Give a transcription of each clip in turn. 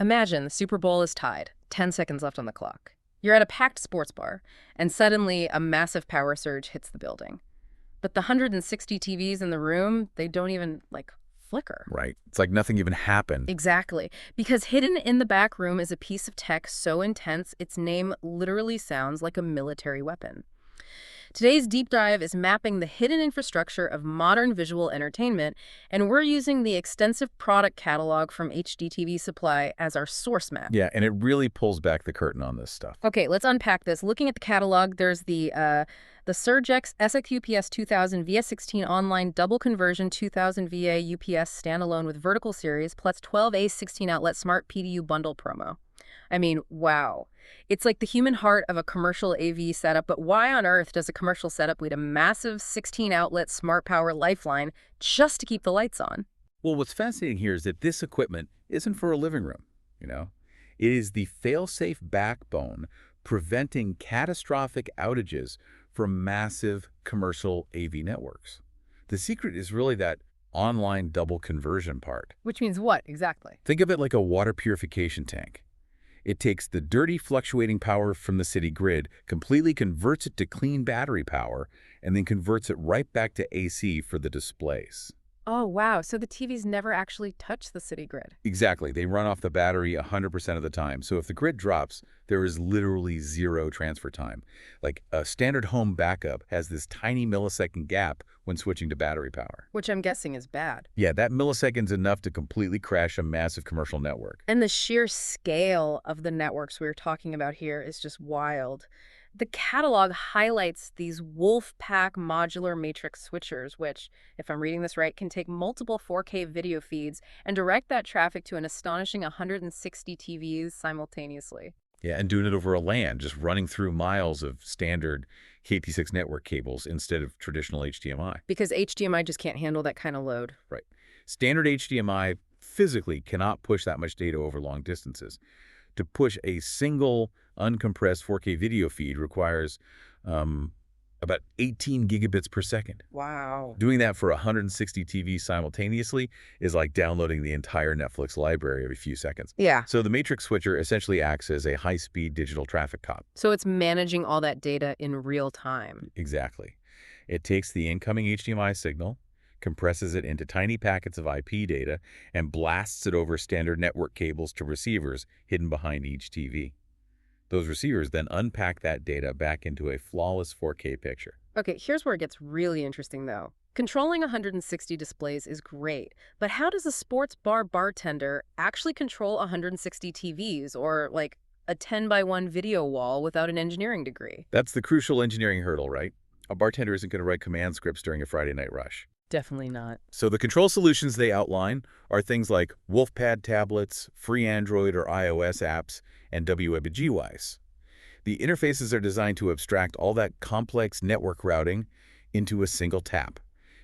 Imagine the Super Bowl is tied, 10 seconds left on the clock. You're at a packed sports bar, and suddenly a massive power surge hits the building. But the 160 TVs in the room, they don't even, flicker. Right. It's like nothing even happened. Exactly. Because hidden in the back room is a piece of tech so intense, its name literally sounds like a military weapon. Today's deep dive is mapping the hidden infrastructure of modern visual entertainment, and we're using the extensive product catalog from HDTVSupply as our source map. Yeah, and it really pulls back the curtain on this stuff. Okay, let's unpack this. Looking at the catalog, there's the SurgeX SX-UPS2000VS16 online double conversion 2000 VA UPS standalone with vertical series plus 12A 16 outlet smart PDU bundle promo. I mean, wow. It's like the human heart of a commercial AV setup, but why on earth does a commercial setup need a massive 16-outlet smart power lifeline just to keep the lights on? Well, what's fascinating here is that this equipment isn't for a living room, It is the fail-safe backbone preventing catastrophic outages from massive commercial AV networks. The secret is really that online double conversion part. Which means what, exactly? Think of it like a water purification tank. It takes the dirty, fluctuating power from the city grid, completely converts it to clean battery power, and then converts it right back to AC for the displays. Oh, wow. So the TVs never actually touch the city grid. Exactly. They run off the battery 100% of the time. So if the grid drops, there is literally zero transfer time. Like a standard home backup has this tiny millisecond gap when switching to battery power. Which I'm guessing is bad. Yeah, that millisecond's enough to completely crash a massive commercial network. And the sheer scale of the networks we were talking about here is just wild. The catalog highlights these Wolfpack modular matrix switchers, which, if I'm reading this right, can take multiple 4K video feeds and direct that traffic to an astonishing 160 TVs simultaneously. Yeah, and doing it over a LAN, just running through miles of standard KT6 network cables instead of traditional HDMI. Because HDMI just can't handle that kind of load. Right. Standard HDMI physically cannot push that much data over long distances. To push a single uncompressed 4K video feed requires about 18 gigabits per second. Wow. Doing that for 160 TVs simultaneously is like downloading the entire Netflix library every few seconds. Yeah. So the matrix switcher essentially acts as a high-speed digital traffic cop. So it's managing all that data in real time. Exactly. It takes the incoming HDMI signal, compresses it into tiny packets of IP data, and blasts it over standard network cables to receivers hidden behind each TV. Those receivers then unpack that data back into a flawless 4K picture. Okay, here's where it gets really interesting, though. Controlling 160 displays is great, but how does a sports bar bartender actually control 160 TVs or, a 10x1 video wall without an engineering degree? That's the crucial engineering hurdle, right? A bartender isn't going to write command scripts during a Friday night rush. Definitely not. So the control solutions they outline are things like WolfPad tablets, free Android or iOS apps, and WebGYs. The interfaces are designed to abstract all that complex network routing into a single tap.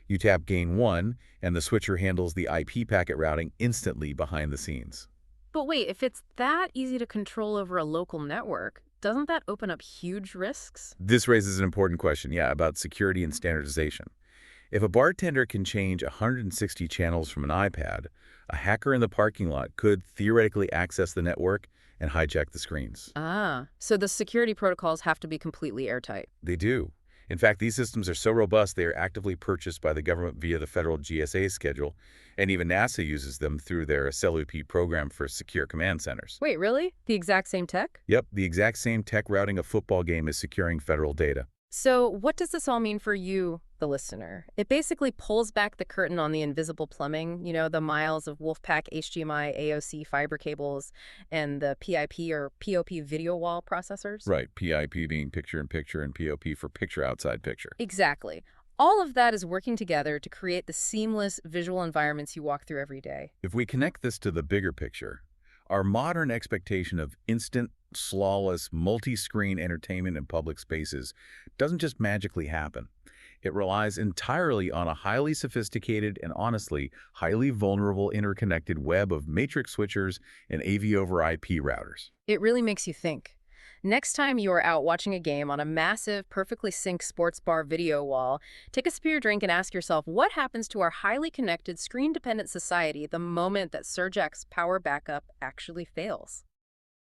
You tap gain 1, and the switcher handles the IP packet routing instantly behind the scenes. But wait, if it's that easy to control over a local network, doesn't that open up huge risks? This raises an important question, about security and standardization. If a bartender can change 160 channels from an iPad, a hacker in the parking lot could theoretically access the network and hijack the screens. Ah, so the security protocols have to be completely airtight. They do. In fact, these systems are so robust they are actively purchased by the government via the federal GSA schedule, and even NASA uses them through their SLUP program for secure command centers. Wait, really? The exact same tech? Yep, the exact same tech routing a football game is securing federal data. So what does this all mean for you, the listener? It basically pulls back the curtain on the invisible plumbing, the miles of Wolfpack HDMI AOC fiber cables and the PIP or POP video wall processors. Right, PIP being picture-in-picture and POP for picture-outside picture. Exactly. All of that is working together to create the seamless visual environments you walk through every day. If we connect this to the bigger picture, our modern expectation of instant, flawless, multi-screen entertainment in public spaces doesn't just magically happen. It relies entirely on a highly sophisticated and honestly highly vulnerable interconnected web of matrix switchers and AV over IP routers. It really makes you think. Next time you are out watching a game on a massive, perfectly synced sports bar video wall, take a sip of your drink and ask yourself what happens to our highly connected, screen-dependent society the moment that SurgeX power backup actually fails.